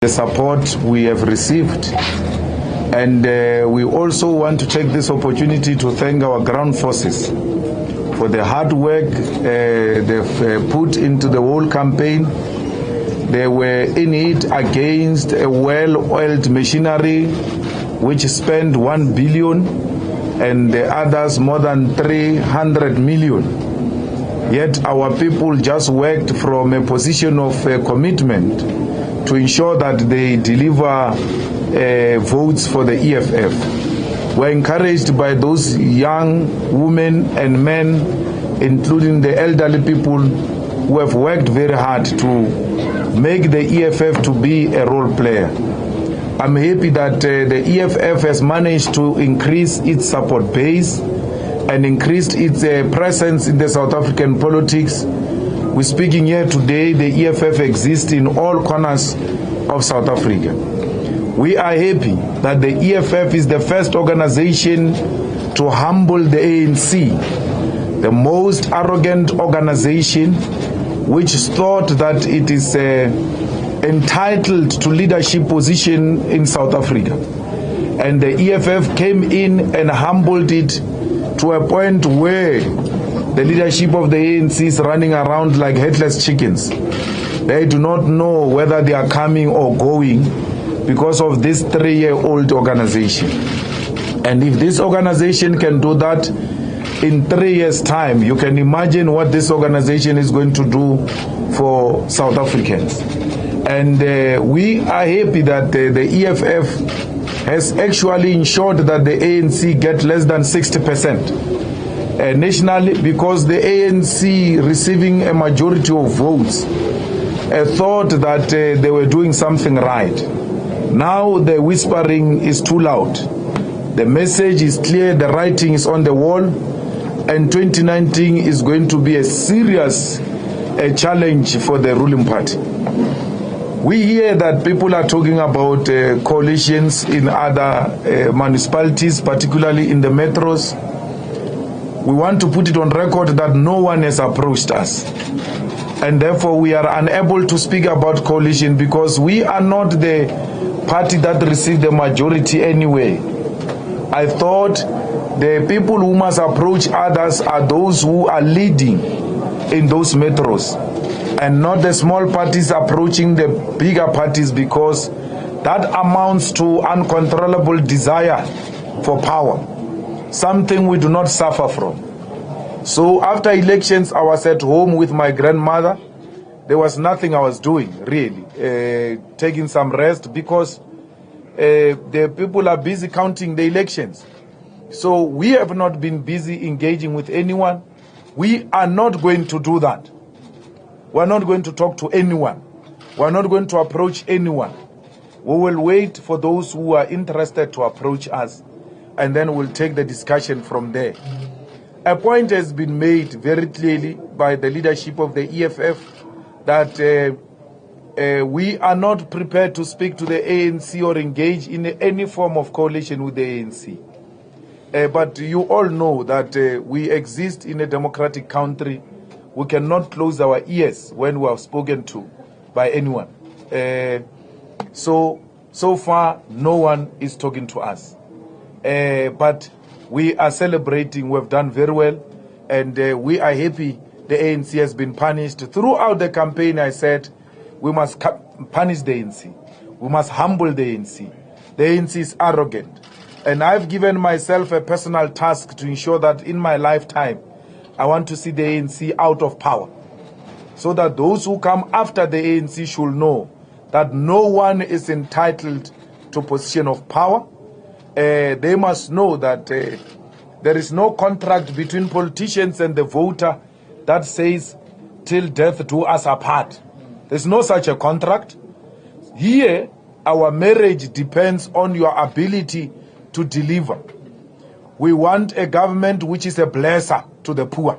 the support we have received. And we also want to take this opportunity to thank our ground forces for the hard work they've put into the whole campaign. They were in it against a well-oiled machinery which spent 1 billion and the others more than 300 million. Yet our people just worked from a position of commitment to ensure that they deliver votes for the EFF. We're encouraged by those young women and men, including the elderly people who have worked very hard to make the EFF to be a role player. I'm happy that the EFF has managed to increase its support base and increased its presence in the South African politics. We're speaking here today, the EFF exists in all corners of South Africa. We are happy that the EFF is the first organization to humble the ANC, the most arrogant organization which thought that it is entitled to leadership position in South Africa. And the EFF came in and humbled it to a point where the leadership of the ANC is running around like headless chickens. They do not know whether they are coming or going because of this 3-year-old organization. And if this organization can do that in 3 years' time, you can imagine what this organization is going to do for South Africans. And we are happy that the EFF has actually ensured that the ANC get less than 60%. Nationally, because the ANC receiving a majority of votes thought that they were doing something right. Now the whispering is too loud. The message is clear, the writing is on the wall, and 2019 is going to be a serious challenge for the ruling party. We hear that people are talking about coalitions in other municipalities, particularly in the metros. We want to put it on record that no one has approached us. And therefore we are unable to speak about coalition because we are not the party that received the majority anyway. I thought the people who must approach others are those who are leading in those metros and not the small parties approaching the bigger parties, because that amounts to uncontrollable desire for power. Something we do not suffer from. So after elections, I was at home with my grandmother. There was nothing I was doing, really, taking some rest, because the people are busy counting the elections. So we have not been busy engaging with anyone. We are not going to do that. We're not going to talk to anyone. We're not going to approach anyone. We will wait for those who are interested to approach us, and then we'll take the discussion from there. A point has been made very clearly by the leadership of the EFF that we are not prepared to speak to the ANC or engage in any form of coalition with the ANC. But you all know that we exist in a democratic country. We cannot close our ears when we are spoken to by anyone. So far, no one is talking to us. But we are celebrating. We've done very well, and we are happy the ANC has been punished. Throughout the campaign, I said we must punish the ANC. We must humble the ANC. The ANC is arrogant. And I've given myself a personal task to ensure that in my lifetime, I want to see the ANC out of power, so that those who come after the ANC should know that no one is entitled to position of power. They must know that there is no contract between politicians and the voter that says, till death do us apart. There's no such a contract. Here, our marriage depends on your ability to deliver. We want a government which is a blesser to the poor.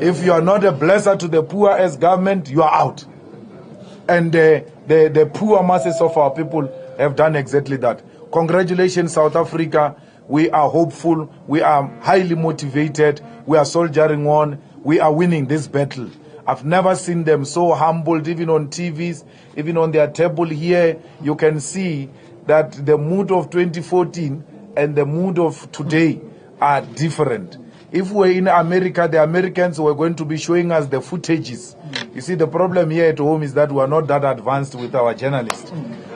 If you are not a blesser to the poor as government, you are out. And the poor masses of our people have done exactly that. Congratulations, South Africa. We are hopeful. We are highly motivated. We are soldiering on. We are winning this battle. I've never seen them so humbled, even on TVs, even on their table here. You can see that the mood of 2014 and the mood of today are different. If we're in America, the Americans were going to be showing us the footages. You see, the problem here at home is that we are not that advanced with our journalists.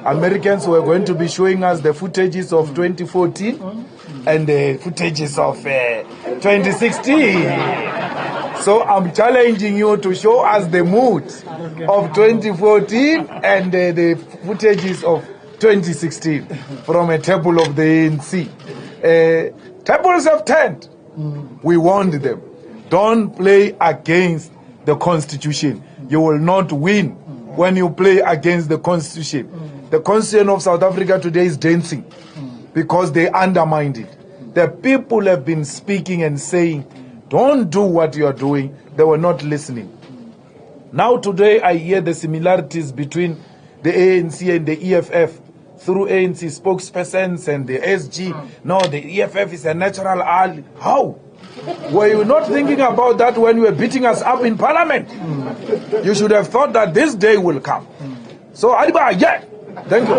Americans were going to be showing us the footages of 2014 and the footages of 2016. So I'm challenging you to show us the mood of 2014 and the footages of 2016 from a table of the ANC. Tables have turned. We warned them. Don't play against the Constitution. You will not win when you play against the Constitution. The Constitution of South Africa today is dancing because they undermined it. The people have been speaking and saying, don't do what you are doing. They were not listening. Now today I hear the similarities between the ANC and the EFF through ANC spokespersons and the SG. No, the EFF is a natural ally. How? Were you not thinking about that when you were beating us up in Parliament? You should have thought that this day will come. So, Aliba, yeah. Thank you.